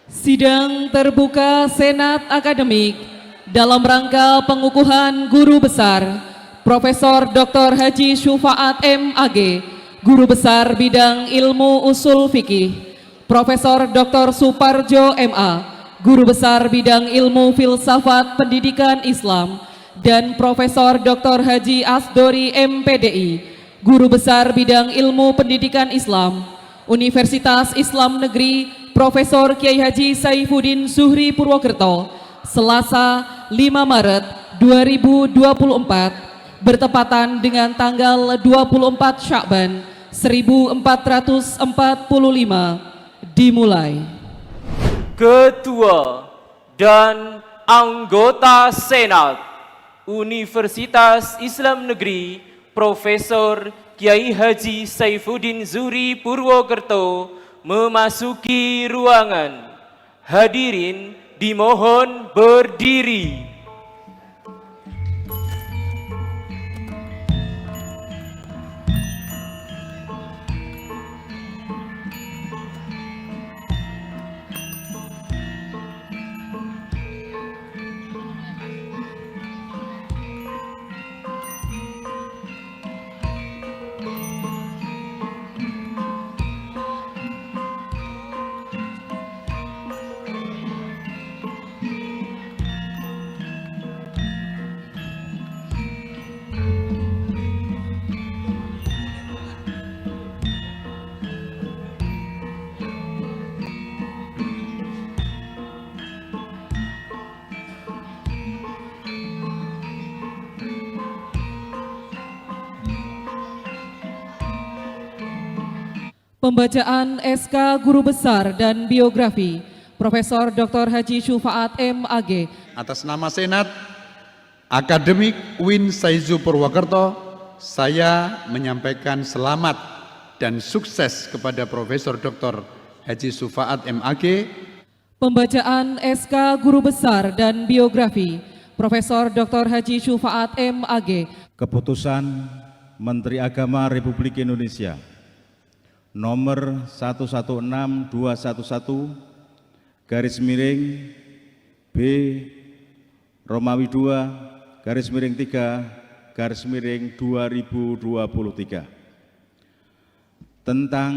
Sidang terbuka Senat Akademik dalam rangka pengukuhan Guru Besar Profesor Dr. Haji Syufaat M.Ag, Guru Besar Bidang Ilmu Usul Fikih, Profesor Dr. Suparjo M.A, Guru Besar Bidang Ilmu Filsafat Pendidikan Islam, dan Profesor Dr. Haji Asdori M.Pdi, Guru Besar Bidang Ilmu Pendidikan Islam, Universitas Islam Negeri Profesor Kiai Haji Saifuddin Zuhri Purwokerto, Selasa 5 Maret 2024, bertepatan dengan tanggal 24 Syakban 1445, dimulai. Ketua dan anggota Senat Universitas Islam Negeri Profesor Kiai Haji Saifuddin Zuhri Purwokerto memasuki ruangan. Hadirin dimohon berdiri. Pembacaan SK Guru Besar dan Biografi Profesor Dr. Haji Syufaat M.Ag. Atas nama Senat Akademik UIN Saizu Purwokerto, saya menyampaikan selamat dan sukses kepada Profesor Dr. Haji Syufaat M.Ag. Pembacaan SK Guru Besar dan Biografi Profesor Dr. Haji Syufaat M.Ag. Keputusan Menteri Agama Republik Indonesia nomor 116211 garis miring B Romawi 2 garis miring 3 garis miring 2023 tentang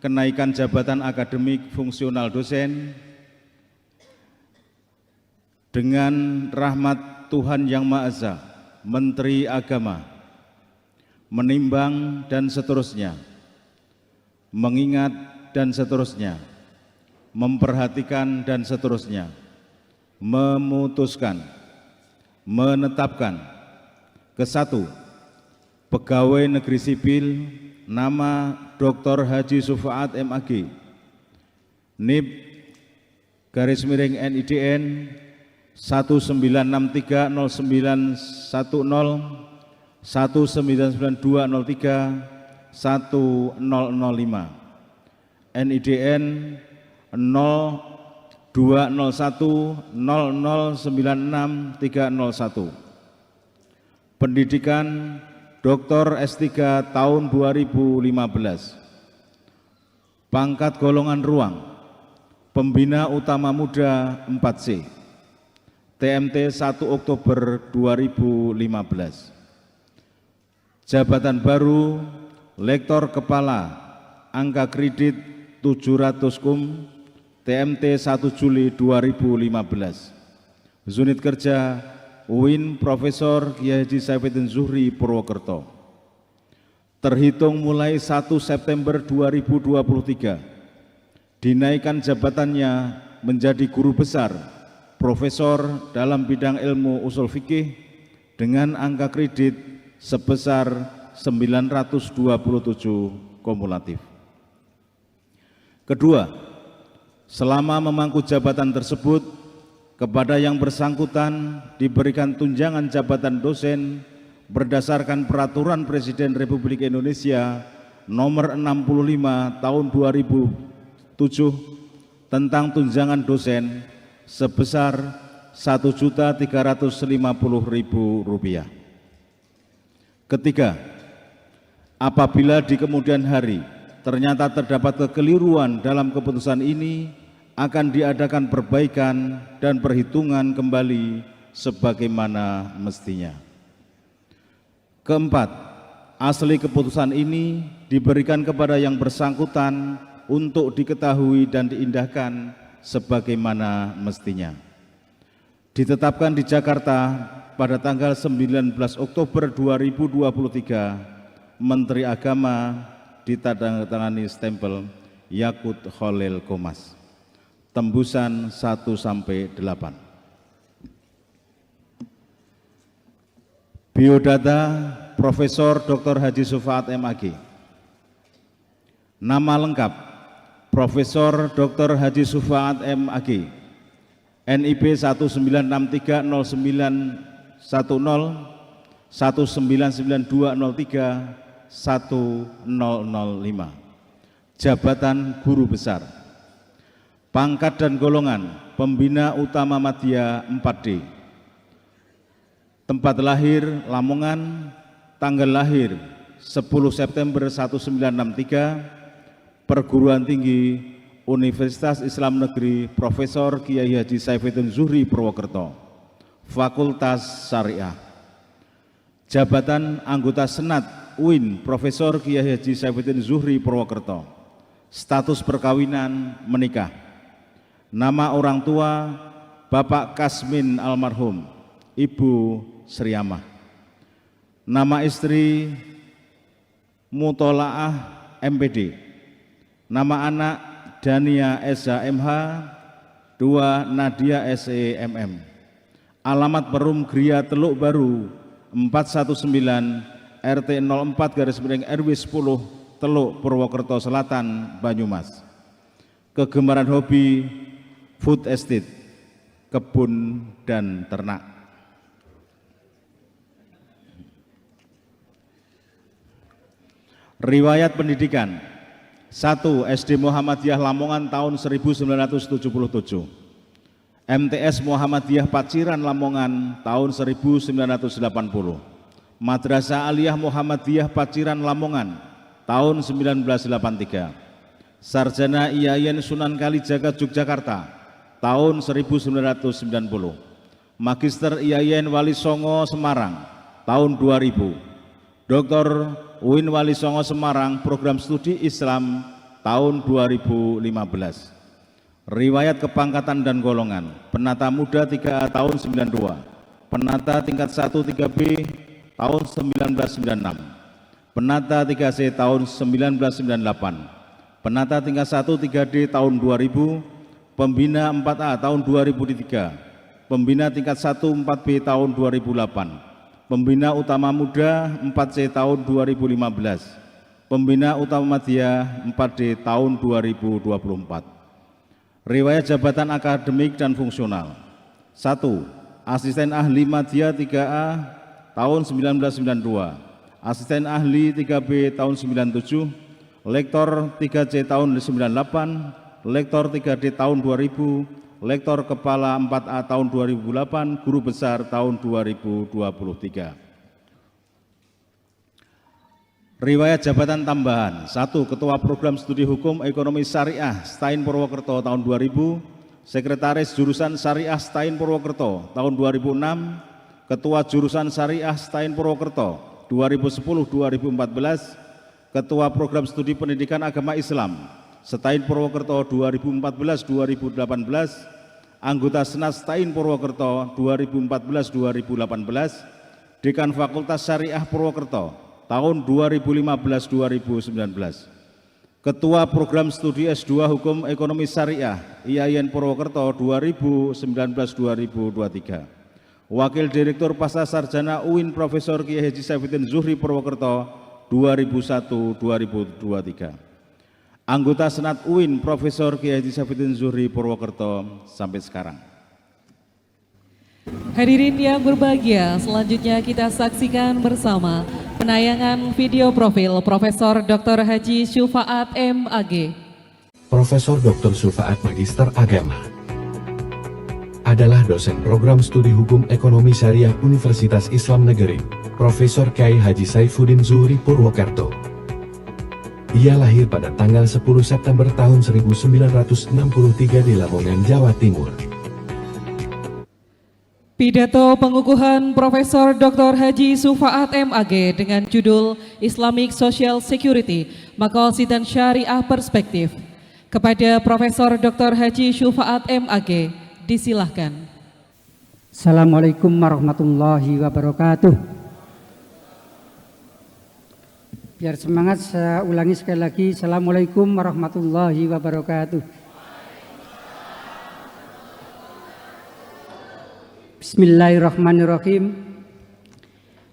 kenaikan jabatan akademik fungsional dosen dengan rahmat Tuhan Yang Maha Esa, Menteri Agama menimbang dan seterusnya, mengingat dan seterusnya, memperhatikan dan seterusnya, memutuskan, menetapkan. Kesatu, pegawai negeri sipil nama Dr. Haji Syufaat M.Ag, NIP garis miring NIDN 19630910 199203 1005 NIDN 0201009631. Pendidikan Dr. S3 tahun 2015. Pangkat golongan ruang Pembina Utama Muda 4C, TMT 1 Oktober 2015. Jabatan baru Lektor Kepala Angka Kredit 700 Kum, TMT 1 Juli 2015. Unit Kerja UIN Profesor Kiai Haji Saifuddin Zuhri Purwokerto. Terhitung mulai 1 September 2023, dinaikkan jabatannya menjadi Guru Besar Profesor dalam bidang ilmu usul fikih dengan angka kredit sebesar 927 kumulatif. Kedua, selama memangku jabatan tersebut, kepada yang bersangkutan diberikan tunjangan jabatan dosen berdasarkan Peraturan Presiden Republik Indonesia nomor 65 tahun 2007 tentang tunjangan dosen sebesar Rp1.350.000. Ketiga, apabila di kemudian hari ternyata terdapat kekeliruan dalam keputusan ini akan diadakan perbaikan dan perhitungan kembali sebagaimana mestinya. Keempat, asli keputusan ini diberikan kepada yang bersangkutan untuk diketahui dan diindahkan sebagaimana mestinya. Ditetapkan di Jakarta pada tanggal 19 Oktober 2023, Menteri Agama ditandatangani stempel Yakut Khalil Qomas. Tembusan 1-8. Biodata Profesor Dr. Haji Syufaat MAG. Nama lengkap Profesor Dr. Haji Syufaat MAG, NIB 19630910 199203 1005. Jabatan Guru Besar. Pangkat dan golongan Pembina Utama Madya 4D. Tempat lahir Lamongan, tanggal lahir 10 September 1963, perguruan tinggi Universitas Islam Negeri Profesor Kiai Haji Saifuddin Zuhri Purwokerto, Fakultas Syariah. Jabatan anggota Senat UIN Profesor Kiai Haji Saifuddin Zuhri Purwokerto. Status perkawinan menikah. Nama orang tua Bapak Kasmin almarhum, Ibu Sriamah. Nama istri Mutolaah MPD. Nama anak Dania Eza MH, 2 Nadia SEMM. Alamat Perum Gria Teluk Baru 419 RT 04/RW 10 Teluk Purwokerto Selatan, Banyumas. Kegemaran hobi food estate, kebun dan ternak. Riwayat pendidikan. 1. SD Muhammadiyah Lamongan tahun 1977. MTS Muhammadiyah Paciran Lamongan tahun 1980. Madrasah Aliyah Muhammadiyah Paciran Lamongan tahun 1983. Sarjana IAIN Sunan Kalijaga Yogyakarta tahun 1990. Magister IAIN Wali Songo Semarang tahun 2000. Dr. UIN Wali Songo Semarang Program Studi Islam tahun 2015. Riwayat kepangkatan dan golongan. Penata Muda 3A tahun 92. Penata tingkat 1 3B tahun 1996. Penata 3C tahun 1998. Penata tingkat 1 3D tahun 2000. Pembina 4A tahun 2003. Pembina tingkat 1 4B tahun 2008. Pembina Utama Muda 4C tahun 2015. Pembina Utama Madya 4D tahun 2024. Riwayat jabatan akademik dan fungsional. 1. Asisten Ahli Madya 3A tahun 1992. Asisten Ahli 3B tahun 97. Lektor 3C tahun 98. Lektor 3D tahun 2000. Lektor Kepala 4A tahun 2008, Guru Besar tahun 2023. Riwayat jabatan tambahan. 1. Ketua Program Studi Hukum Ekonomi Syariah STAIN Purwokerto tahun 2000, Sekretaris Jurusan Syariah STAIN Purwokerto tahun 2006, Ketua Jurusan Syariah STAIN Purwokerto 2010-2014, Ketua Program Studi Pendidikan Agama Islam STAIN Purwokerto 2014-2018, anggota Senat STAIN Purwokerto 2014-2018, Dekan Fakultas Syariah Purwokerto tahun 2015-2019, Ketua Program Studi S2 Hukum Ekonomi Syariah IAIN Purwokerto 2019-2023, Wakil Direktur Pasca Sarjana UIN Profesor Kiai Haji Saifuddin Zuhri Purwokerto 2001-2023. Anggota Senat UIN Profesor Kiai Haji Saifuddin Zuhri Purwokerto sampai sekarang. Hadirin yang berbahagia, selanjutnya kita saksikan bersama penayangan video profil Profesor Dr. Haji Syufaat MAG. Profesor Dr. Syufaat Magister Agama adalah dosen program studi hukum ekonomi syariah Universitas Islam Negeri, Profesor Kiai Haji Saifuddin Zuhri Purwokerto. Ia lahir pada tanggal 10 September tahun 1963 di Lamongan, Jawa Timur. Pidato pengukuhan Profesor Dr. Haji Syufaat MAG dengan judul Islamic Social Security, Maqasid dan Syariah Perspektif. Kepada Profesor Dr. Haji Syufaat MAG, disilahkan. Assalamualaikum warahmatullahi wabarakatuh. Biar semangat saya ulangi sekali lagi. Assalamualaikum warahmatullahi wabarakatuh. Bismillahirrahmanirrahim.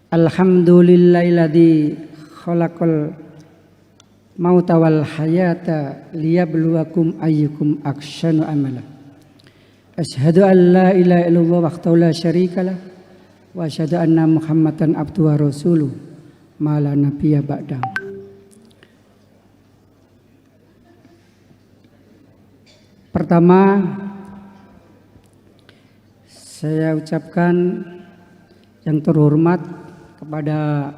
Alhamdulillahilladzi khalaqal mauta wal hayata liyabluwakum ayyukum ahsanu amala. Asyhadu an la ilaha illallah wahdahu la syarikalah wa asyhadu anna Muhammadan abduhu wa rasuluh ma la nabiyya ba'da. Pertama, saya ucapkan yang terhormat kepada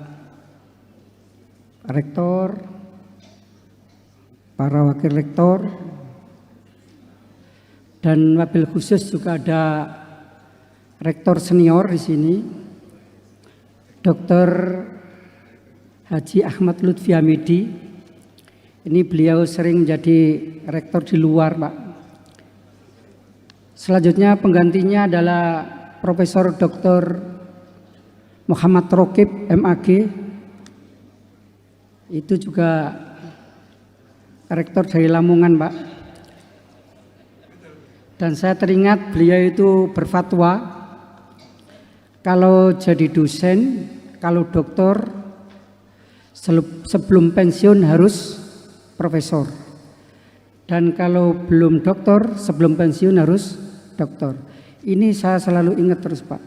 rektor, para wakil rektor, dan wabil khusus juga ada rektor senior di sini, Dr. Haji Ahmad Lutfi Hamidi. Ini beliau sering menjadi rektor di luar, Pak. Selanjutnya penggantinya adalah Profesor Dr. Muhammad Rokib MAG. Itu juga rektor dari Lamongan, Pak. Dan saya teringat beliau itu berfatwa kalau jadi dosen, kalau doktor sebelum pensiun harus profesor. Dan kalau belum doktor sebelum pensiun harus doktor. Ini saya selalu ingat terus, Pak,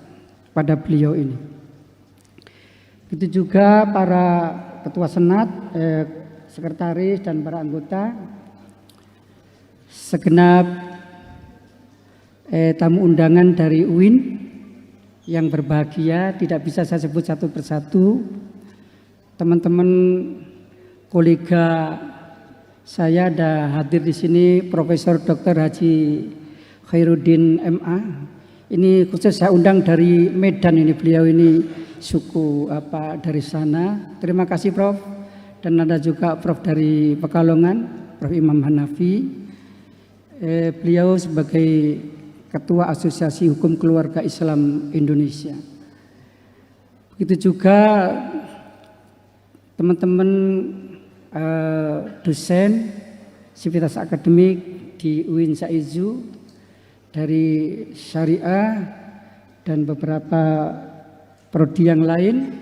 pada beliau ini. Itu juga para ketua senat, sekretaris dan para anggota, segenap tamu undangan dari UIN yang berbahagia, tidak bisa saya sebut satu persatu. Teman-teman kolega saya ada hadir di sini, Profesor Dr. Haji Khairuddin MA. Ini khusus saya undang dari Medan, ini beliau ini suku dari sana. Terima kasih, Prof. Dan ada juga Prof dari Pekalongan, Prof Imam Hanafi. Beliau sebagai Ketua Asosiasi Hukum Keluarga Islam Indonesia. Begitu juga teman-teman dosen sivitas akademik di UIN Saizu dari syariah dan beberapa prodi yang lain.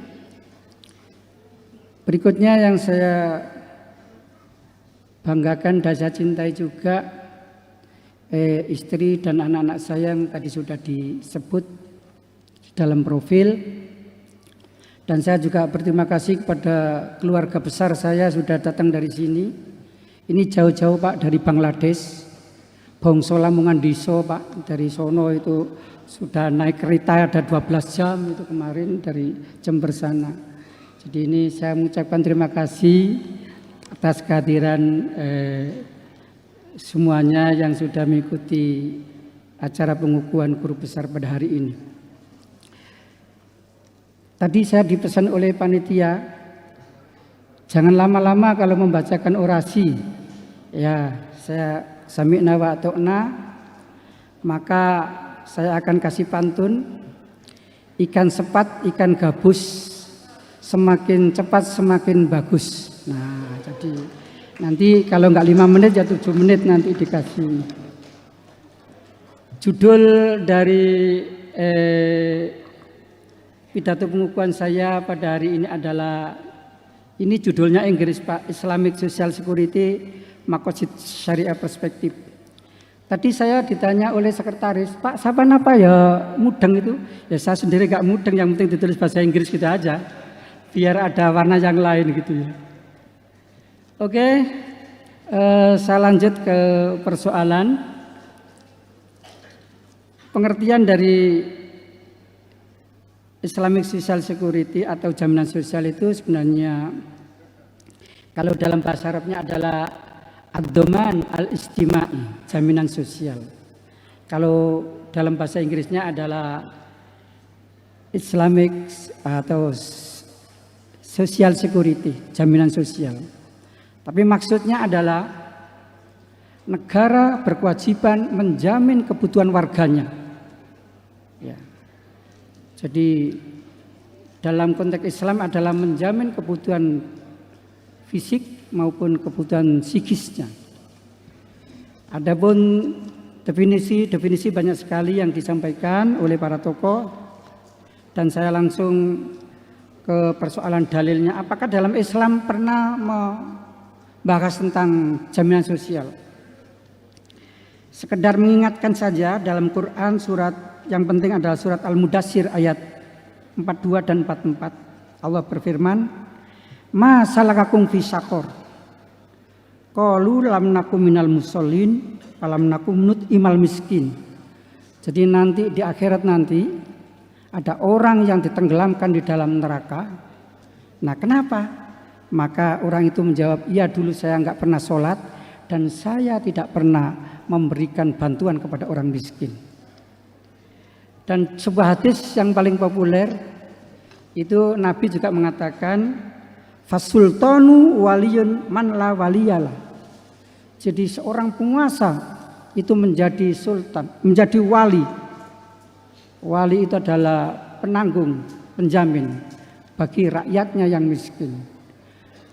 Berikutnya yang saya banggakan dan saya cintai juga istri dan anak-anak saya yang tadi sudah disebut dalam profil. Dan saya juga berterima kasih kepada keluarga besar saya sudah datang dari sini. Ini jauh-jauh, Pak, dari Bangladesh, Bongso Lamongan Diso, Pak, dari sono itu sudah naik kereta ada 12 jam itu kemarin dari Jember sana. Jadi ini saya mengucapkan terima kasih atas kehadiran semuanya yang sudah mengikuti acara pengukuhan guru besar pada hari ini. Tadi saya dipesan oleh panitia, jangan lama-lama kalau membacakan orasi. Ya, saya sami'na wa ata'na, maka saya akan kasih pantun. Ikan sepat, ikan gabus, semakin cepat semakin bagus. Nah, jadi nanti kalau nggak 5 menit ya 7 menit nanti dikasih. Judul dari pidato pengukuhan saya pada hari ini adalah, ini judulnya Inggris, Pak, Islamic Social Security, Maqasid Syariah Perspektif. Tadi saya ditanya oleh sekretaris, Pak, siapa apa ya mudeng itu? Ya saya sendiri gak mudeng, yang penting ditulis bahasa Inggris gitu aja, biar ada warna yang lain gitu ya. Oke, saya lanjut ke persoalan. Pengertian dari Islamic Social Security atau jaminan sosial itu sebenarnya Kalau dalam bahasa Arabnya adalah ad-dhaman al-ijtimai, jaminan sosial. Kalau dalam bahasa Inggrisnya adalah Islamic atau social security, jaminan sosial. Tapi maksudnya adalah negara berkewajiban menjamin kebutuhan warganya. Ya. Jadi dalam konteks Islam adalah menjamin kebutuhan fisik maupun kebutuhan psikisnya. Adapun definisi banyak sekali yang disampaikan oleh para tokoh, dan saya langsung ke persoalan dalilnya. Apakah dalam Islam pernah membahas tentang jaminan sosial? Sekedar mengingatkan saja, dalam Quran surat yang penting adalah surat Al-Mudassir ayat 42 dan 44. Allah berfirman, "Ma salakakum fi saqor? Qalu lam nakum minal musallin, falam nakum nut'imal miskin." Jadi nanti di akhirat nanti ada orang yang ditenggelamkan di dalam neraka. Nah, kenapa? Maka orang itu menjawab, "Iya, dulu saya enggak pernah sholat dan saya tidak pernah memberikan bantuan kepada orang miskin." Dan sebuah hadis yang paling populer itu Nabi juga mengatakan, "Fasultanu waliyun man la waliyalah." Jadi seorang penguasa itu menjadi sultan, menjadi wali. Wali itu adalah penanggung, penjamin bagi rakyatnya yang miskin.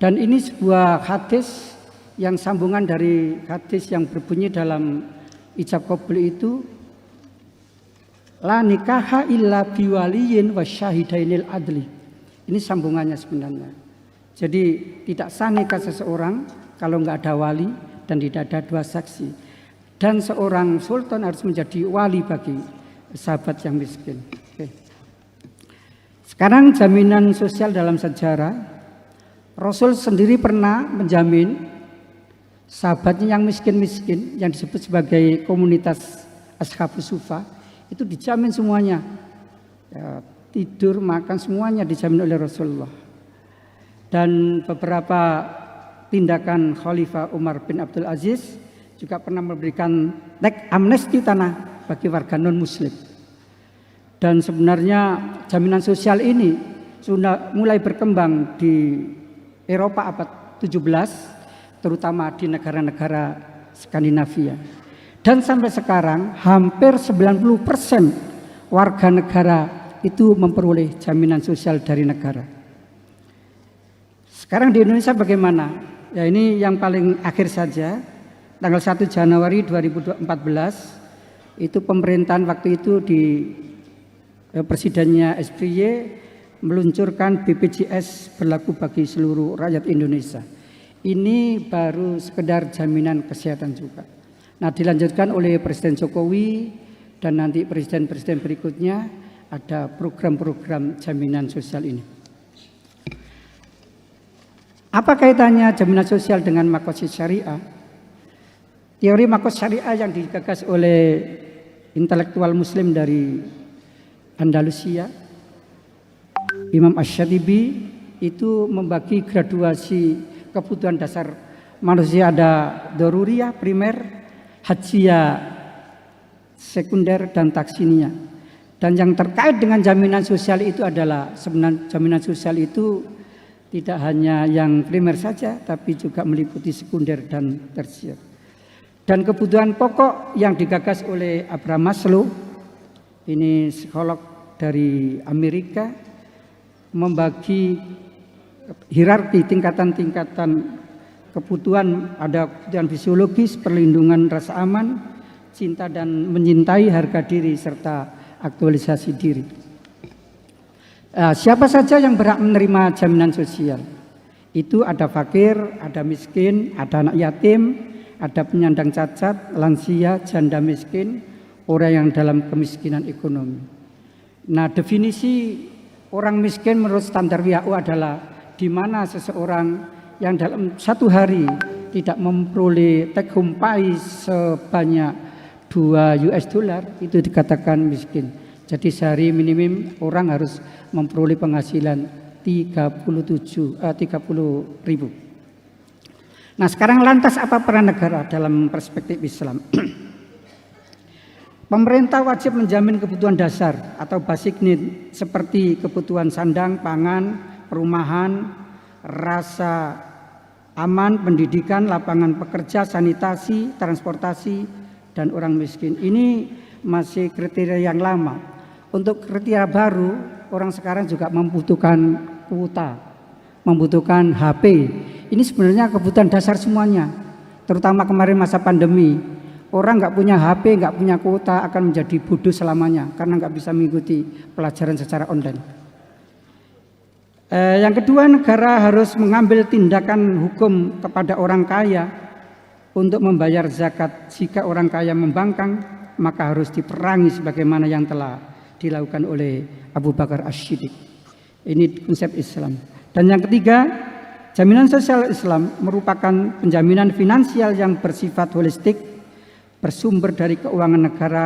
Dan ini sebuah hadis yang sambungan dari hadis yang berbunyi dalam ijab qabul itu, la nikaha illa biwaliyin wasyahidainil adli. Ini sambungannya sebenarnya. Jadi tidak sah nikah seseorang kalau nggak ada wali dan tidak ada dua saksi. Dan seorang sultan harus menjadi wali bagi sahabat yang miskin. Oke. Sekarang jaminan sosial dalam sejarah, Rasul sendiri pernah menjamin sahabatnya yang miskin-miskin, yang disebut sebagai komunitas Ashabus Sufa, itu dijamin semuanya. Ya, tidur, makan, semuanya dijamin oleh Rasulullah. Dan beberapa tindakan Khalifah Umar bin Abdul Aziz juga pernah memberikan teks amnesti tanah bagi warga non-muslim. Dan sebenarnya jaminan sosial ini sudah mulai berkembang di Eropa abad 17, terutama di negara-negara Skandinavia. Dan sampai sekarang hampir 90% warga negara itu memperoleh jaminan sosial dari negara. Sekarang di Indonesia bagaimana? Ya, ini yang paling akhir saja. Tanggal 1 Januari 2014 itu pemerintahan waktu itu di presidennya SBY meluncurkan BPJS berlaku bagi seluruh rakyat Indonesia. Ini baru sekedar jaminan kesehatan juga. Nah, dilanjutkan oleh Presiden Jokowi dan nanti presiden-presiden berikutnya ada program-program jaminan sosial ini. Apa kaitannya jaminan sosial dengan maqasid syariah? Teori maqasid syariah yang digagas oleh intelektual muslim dari Andalusia, Imam Asy-Syatibi, itu membagi graduasi kebutuhan dasar manusia, ada daruriyah primer, hajiyah sekunder, dan taksiniyah. Dan yang terkait dengan jaminan sosial itu adalah sebenarnya jaminan sosial itu tidak hanya yang primer saja, tapi juga meliputi sekunder dan tersier. Dan kebutuhan pokok yang digagas oleh Abraham Maslow, ini psikolog dari Amerika, membagi hierarki tingkatan-tingkatan kebutuhan. Ada kebutuhan fisiologis, perlindungan, rasa aman, cinta dan menyintai, harga diri, serta aktualisasi diri. Siapa saja yang berhak menerima jaminan sosial? Itu ada fakir, ada miskin, ada anak yatim, ada penyandang cacat, lansia, janda miskin, orang yang dalam kemiskinan ekonomi. Nah, definisi orang miskin menurut standar WHO adalah di mana seseorang yang dalam satu hari tidak memperoleh take home pay sebanyak $2 itu dikatakan miskin. Jadi sehari minimum orang harus memperoleh penghasilan 30.000. Nah, sekarang lantas apa peran negara dalam perspektif Islam? Pemerintah wajib menjamin kebutuhan dasar atau basic need seperti kebutuhan sandang, pangan, perumahan, rasa aman, pendidikan, lapangan pekerja, sanitasi, transportasi, dan orang miskin. Ini masih kriteria yang lama. Untuk kriteria baru, orang sekarang juga membutuhkan kuota, membutuhkan HP. Ini sebenarnya kebutuhan dasar semuanya. Terutama kemarin masa pandemi, orang nggak punya HP, nggak punya kuota akan menjadi bodoh selamanya karena nggak bisa mengikuti pelajaran secara online. Yang kedua, negara harus mengambil tindakan hukum kepada orang kaya untuk membayar zakat. Jika orang kaya membangkang, maka harus diperangi sebagaimana yang telah dilakukan oleh Abu Bakar As-Siddiq. Ini konsep Islam. Dan yang ketiga, jaminan sosial Islam merupakan penjaminan finansial yang bersifat holistik, bersumber dari keuangan negara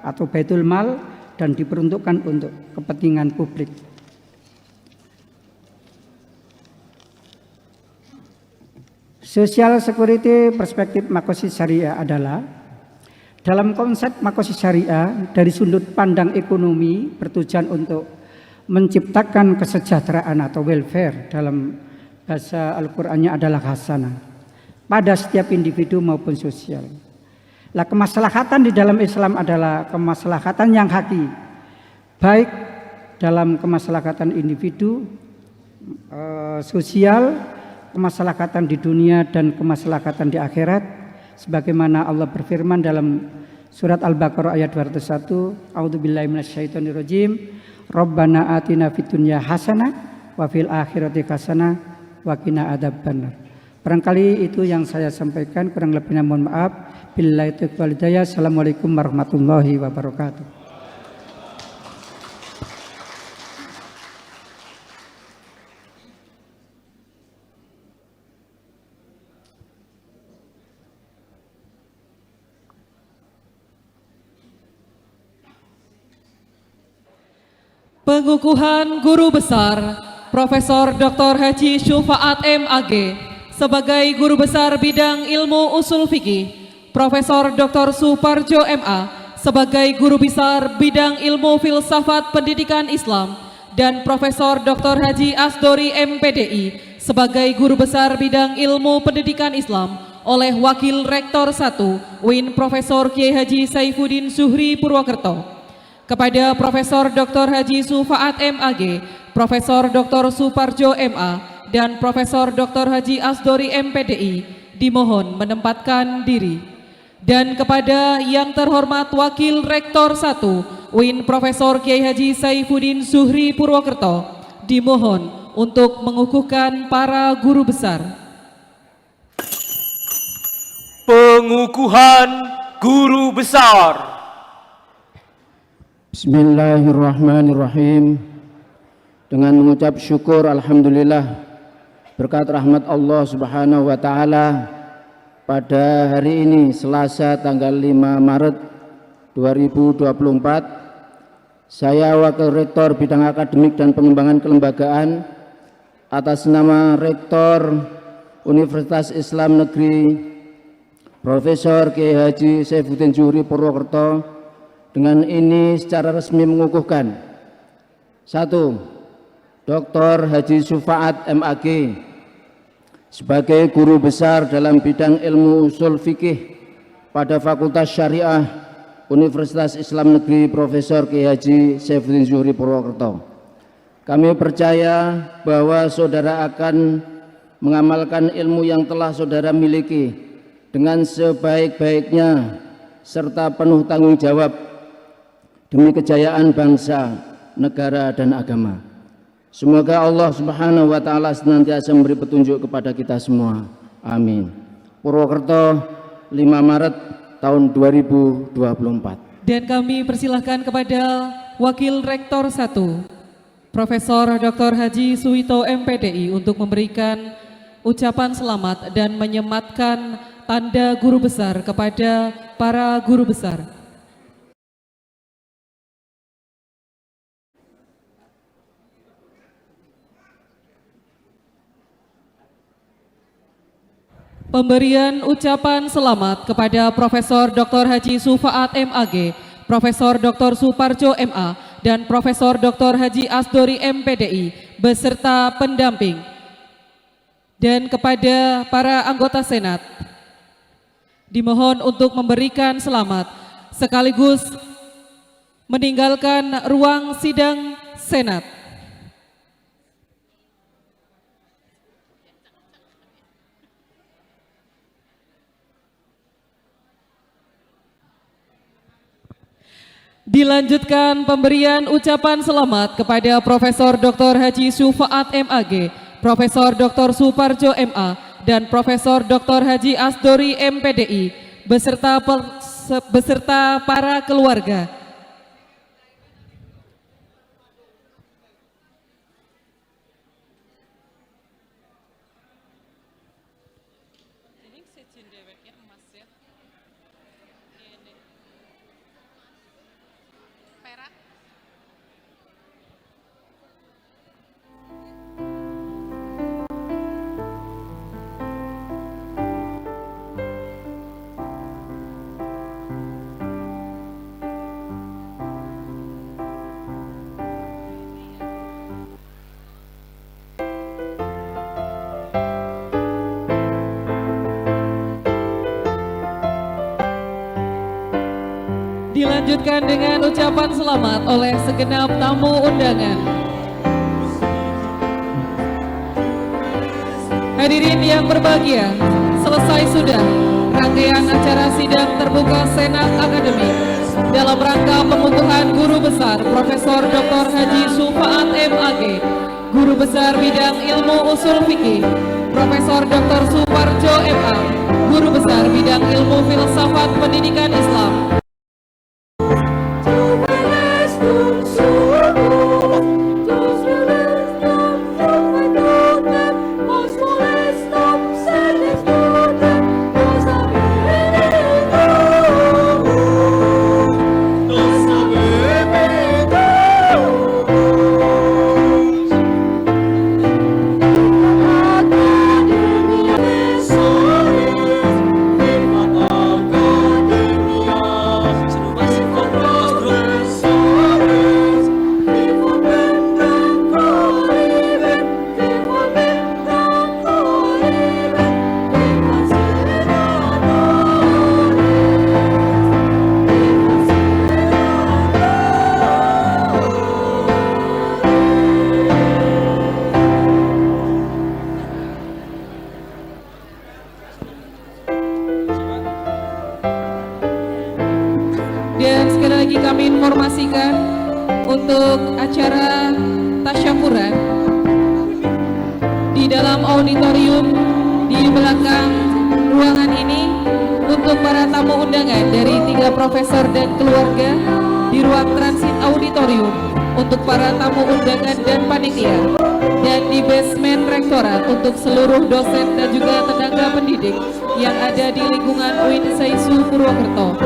atau baitul mal dan diperuntukkan untuk kepentingan publik. Social security perspektif makosid syariah adalah dalam konsep makosid syariah dari sudut pandang ekonomi bertujuan untuk menciptakan kesejahteraan atau welfare, dalam bahasa Al-Qur'annya adalah hasanah pada setiap individu maupun sosial. Nah, kemaslahatan di dalam Islam adalah kemaslahatan yang hakiki, baik dalam kemaslahatan individu, sosial, kemaslahatan di dunia dan kemaslahatan di akhirat, sebagaimana Allah berfirman dalam surat Al-Baqarah ayat 201, A'udzubillahi minasyaitonirrajim, Rabbana atina fid dunya hasanah wa fil akhirati hasanah wa qina adzabannar. Barangkali itu yang saya sampaikan, kurang lebihnya mohon maaf. Billahi taufiq wal hidayah. Assalamualaikum warahmatullahi wabarakatuh. Pengukuhan Guru Besar Profesor Dr. Haji Syufaat MAG sebagai Guru Besar Bidang Ilmu Usul Fikih, Profesor Dr. Suparjo MA sebagai Guru Besar Bidang Ilmu Filsafat Pendidikan Islam, dan Profesor Dr. Haji Asdori MPDI sebagai Guru Besar Bidang Ilmu Pendidikan Islam oleh Wakil Rektor 1 UIN Profesor Kiai Haji Saifuddin Zuhri Purwokerto. Kepada Profesor Dr. Haji Syufaat MAG, Profesor Dr. Suparjo MA, dan Profesor Dr. Haji Asdori MPDI dimohon menempatkan diri. Dan kepada yang terhormat Wakil Rektor 1 UIN Profesor Kiai Haji Saifuddin Zuhri Purwokerto dimohon untuk mengukuhkan para guru besar. Pengukuhan Guru Besar. Bismillahirrahmanirrahim. Dengan mengucap syukur alhamdulillah berkat rahmat Allah Subhanahu wa taala, pada hari ini Selasa tanggal 5 Maret 2024, saya Wakil Rektor Bidang Akademik dan Pengembangan Kelembagaan atas nama Rektor Universitas Islam Negeri Profesor Kiai Haji Saifuddin Zuhri Purwokerto dengan ini secara resmi mengukuhkan: 1. Dr. Haji Syufaat MAG sebagai Guru Besar dalam bidang ilmu usul fikih pada Fakultas Syariah Universitas Islam Negeri Profesor Kiai Haji Saifuddin Zuhri Purwokerto. Kami percaya bahwa saudara akan mengamalkan ilmu yang telah saudara miliki dengan sebaik-baiknya serta penuh tanggung jawab demi kejayaan bangsa, negara, dan agama. Semoga Allah Subhanahu wa taala senantiasa memberi petunjuk kepada kita semua. Amin. Purwokerto, 5 Maret tahun 2024. Dan kami persilahkan kepada Wakil Rektor 1 Profesor Dr. Haji Suwito MPDI untuk memberikan ucapan selamat dan menyematkan tanda guru besar kepada para guru besar. Pemberian ucapan selamat kepada Profesor Dr. Haji Sufaat MAG, Profesor Dr. Suparjo MA, dan Profesor Dr. Haji Asdori MPDI beserta pendamping, dan kepada para anggota Senat dimohon untuk memberikan selamat sekaligus meninggalkan ruang sidang Senat. Dilanjutkan pemberian ucapan selamat kepada Profesor Dr. Haji Sufaat MAG, Profesor Dr. Suparjo MA, dan Profesor Dr. Haji Asdori MPDI beserta para keluarga. Dilanjutkan dengan ucapan selamat oleh segenap tamu undangan. Hadirin yang berbahagia, selesai sudah rangkaian acara sidang terbuka Senat Akademik dalam rangka pengukuhan Guru Besar Profesor Dr. Haji Sufaat MAG, Guru Besar Bidang Ilmu Usul Fikih, Profesor Dr. Suparjo MA, Guru Besar Bidang Ilmu Filsafat Pendidikan Islam. Dan sekali lagi kami informasikan untuk acara tasyakuran di dalam auditorium di belakang ruangan ini untuk para tamu undangan dari 3 profesor dan keluarga di ruang transit auditorium untuk para tamu undangan dan panitia, dan di basement rektorat untuk seluruh dosen dan juga tenaga pendidik yang ada di lingkungan UIN Saizu Purwokerto.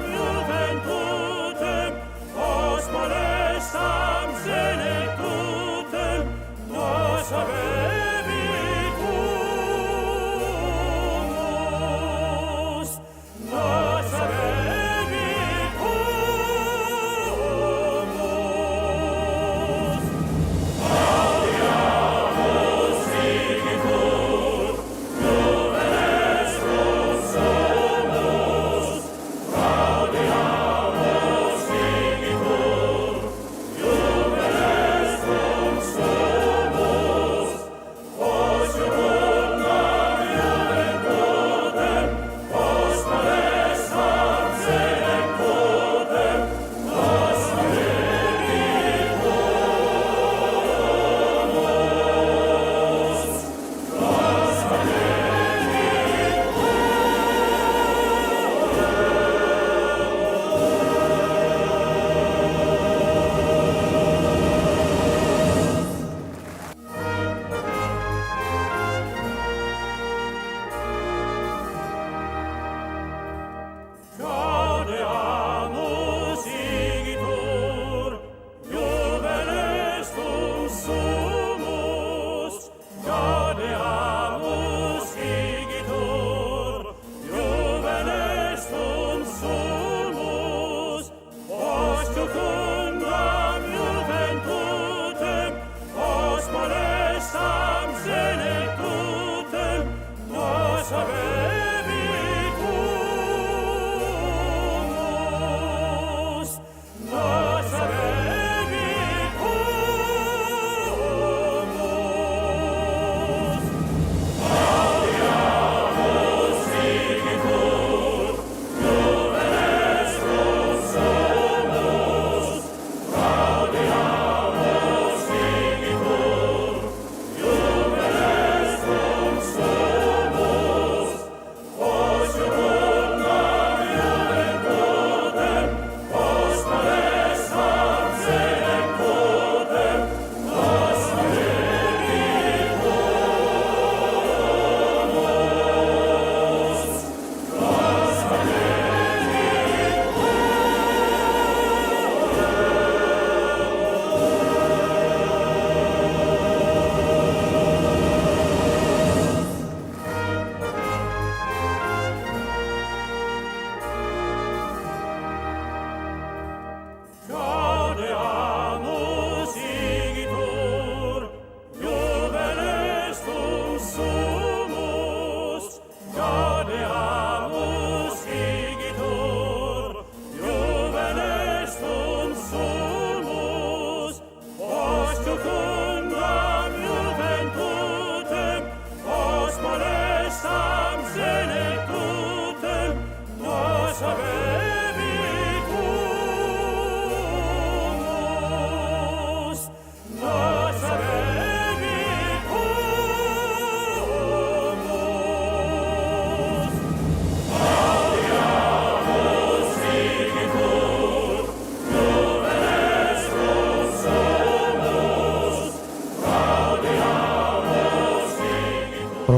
Juventud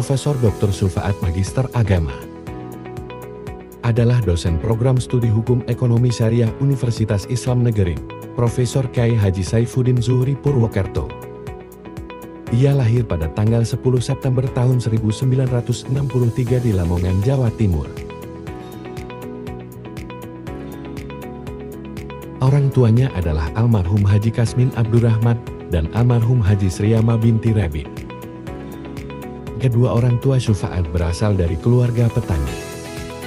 Profesor Dr. Syufaat Magister Agama adalah dosen program studi hukum ekonomi syariah Universitas Islam Negeri, Profesor Kyai Haji Saifuddin Zuhri Purwokerto. Ia lahir pada tanggal 10 September tahun 1963 di Lamongan, Jawa Timur. Orang tuanya adalah almarhum Haji Kasmin Abdurrahman dan almarhum Haji Sriyama binti Rabi. Kedua orang tua Syufaat berasal dari keluarga petani.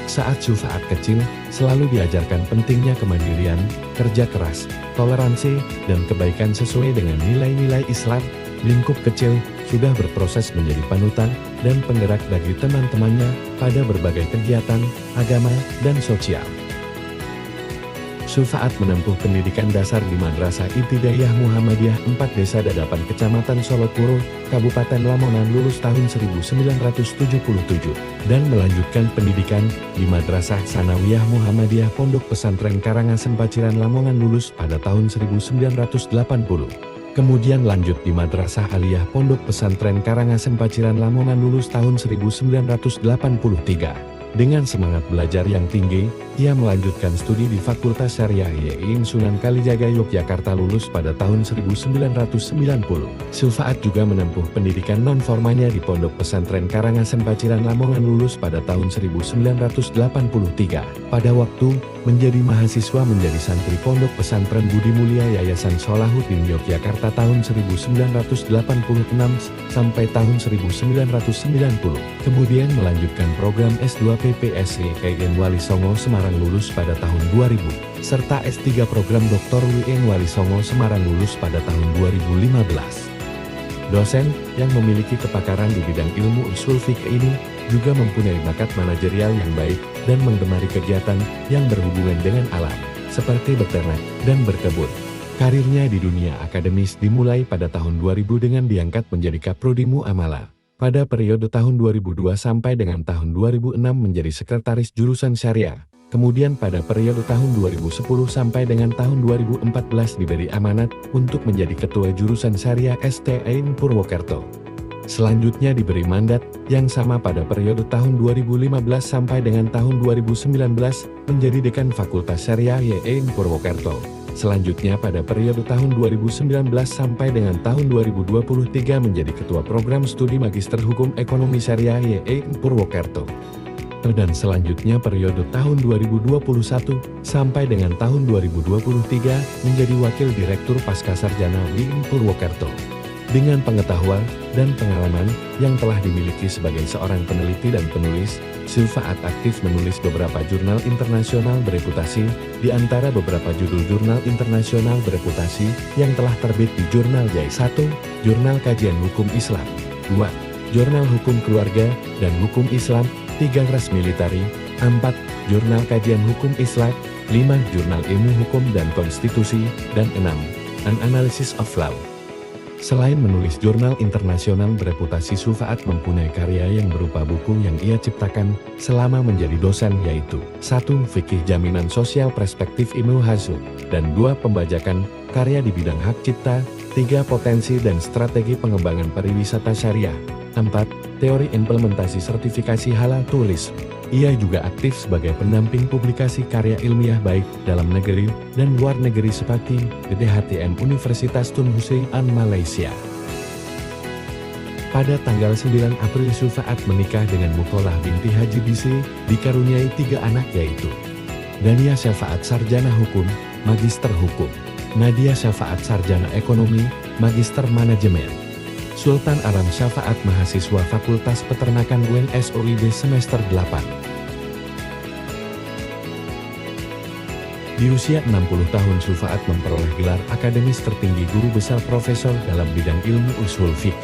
Saat Syufaat kecil, selalu diajarkan pentingnya kemandirian, kerja keras, toleransi, dan kebaikan sesuai dengan nilai-nilai Islam. Lingkup kecil sudah berproses menjadi panutan dan penggerak bagi teman-temannya pada berbagai kegiatan, agama, dan sosial. Syufaat menempuh pendidikan dasar di Madrasah Ibtidaiyah Muhammadiyah 4 Desa Dadapan Kecamatan Solokuro, Kabupaten Lamongan lulus tahun 1977 dan melanjutkan pendidikan di Madrasah Sanawiyah Muhammadiyah Pondok Pesantren Karangasem Paciran Lamongan lulus pada tahun 1980. Kemudian lanjut di Madrasah Aliyah Pondok Pesantren Karangasem Paciran Lamongan lulus tahun 1983. Dengan semangat belajar yang tinggi, ia melanjutkan studi di Fakultas Syariah YIN Sunan Kalijaga Yogyakarta lulus pada tahun 1990. Syufaat juga menempuh pendidikan non-formalnya di Pondok Pesantren Karangasem Paciran Lamongan lulus pada tahun 1983. Pada waktu menjadi mahasiswa menjadi santri Pondok Pesantren Budi Mulia Yayasan Solahuddin Yogyakarta tahun 1986 sampai tahun 1990. Kemudian melanjutkan program S2 PPSI YIN Wali Songo Semarang lulus pada tahun 2000, serta S3 program Dr. YIN Wali Songo Semarang lulus pada tahun 2015. Dosen yang memiliki kepakaran di bidang ilmu usul fikih ini juga mempunyai bakat manajerial yang baik dan menggemari kegiatan yang berhubungan dengan alam, seperti beternak dan berkebun. Karirnya di dunia akademis dimulai pada tahun 2000 dengan diangkat menjadi Kaprodi Muamalah. Pada periode tahun 2002 sampai dengan tahun 2006 menjadi Sekretaris Jurusan Syariah. Kemudian pada periode tahun 2010 sampai dengan tahun 2014 diberi amanat untuk menjadi Ketua Jurusan Syariah STAIN Purwokerto. Selanjutnya diberi mandat yang sama pada periode tahun 2015 sampai dengan tahun 2019 menjadi Dekan Fakultas Syariah YIN Purwokerto. Selanjutnya pada periode tahun 2019 sampai dengan tahun 2023 menjadi Ketua Program Studi Magister Hukum Ekonomi Syariah YIN Purwokerto. dan selanjutnya periode tahun 2021 sampai dengan tahun 2023 menjadi Wakil Direktur Pascasarjana UIN Purwokerto. Dengan pengetahuan dan pengalaman yang telah dimiliki sebagai seorang peneliti dan penulis, Sufaat aktif menulis beberapa jurnal internasional bereputasi, di antara beberapa judul jurnal internasional bereputasi yang telah terbit di Jurnal Jaya 1, Jurnal Kajian Hukum Islam, 2, Jurnal Hukum Keluarga dan Hukum Islam, 3 Res Militari, 4, Jurnal Kajian Hukum Islam, 5, Jurnal Ilmu Hukum dan Konstitusi, dan 6, An Analysis of Law. Selain menulis jurnal internasional bereputasi, Sufaat mempunyai karya yang berupa buku yang ia ciptakan selama menjadi dosen, yaitu 1. Fikih Jaminan Sosial Perspektif Ibnu Hazm, dan 2. Pembajakan karya di bidang hak cipta, 3. Potensi dan strategi pengembangan pariwisata syariah, 4. Teori implementasi sertifikasi halal tulis. Ia juga aktif sebagai pendamping publikasi karya ilmiah baik dalam negeri dan luar negeri seperti DHTM Universitas Tun Hussein An Malaysia. Pada tanggal 9 April Sufaat menikah dengan Mukolah binti Haji Bisi, dikaruniai 3 anak yaitu Dania Syafaat Sarjana Hukum, Magister Hukum, Nadia Syafaat Sarjana Ekonomi, Magister Manajemen, Sultan Aram Syafaat mahasiswa Fakultas Peternakan UNSUIB semester 8. Di usia 60 tahun Sufaat memperoleh gelar akademis tertinggi guru besar profesor dalam bidang ilmu usul fiqh.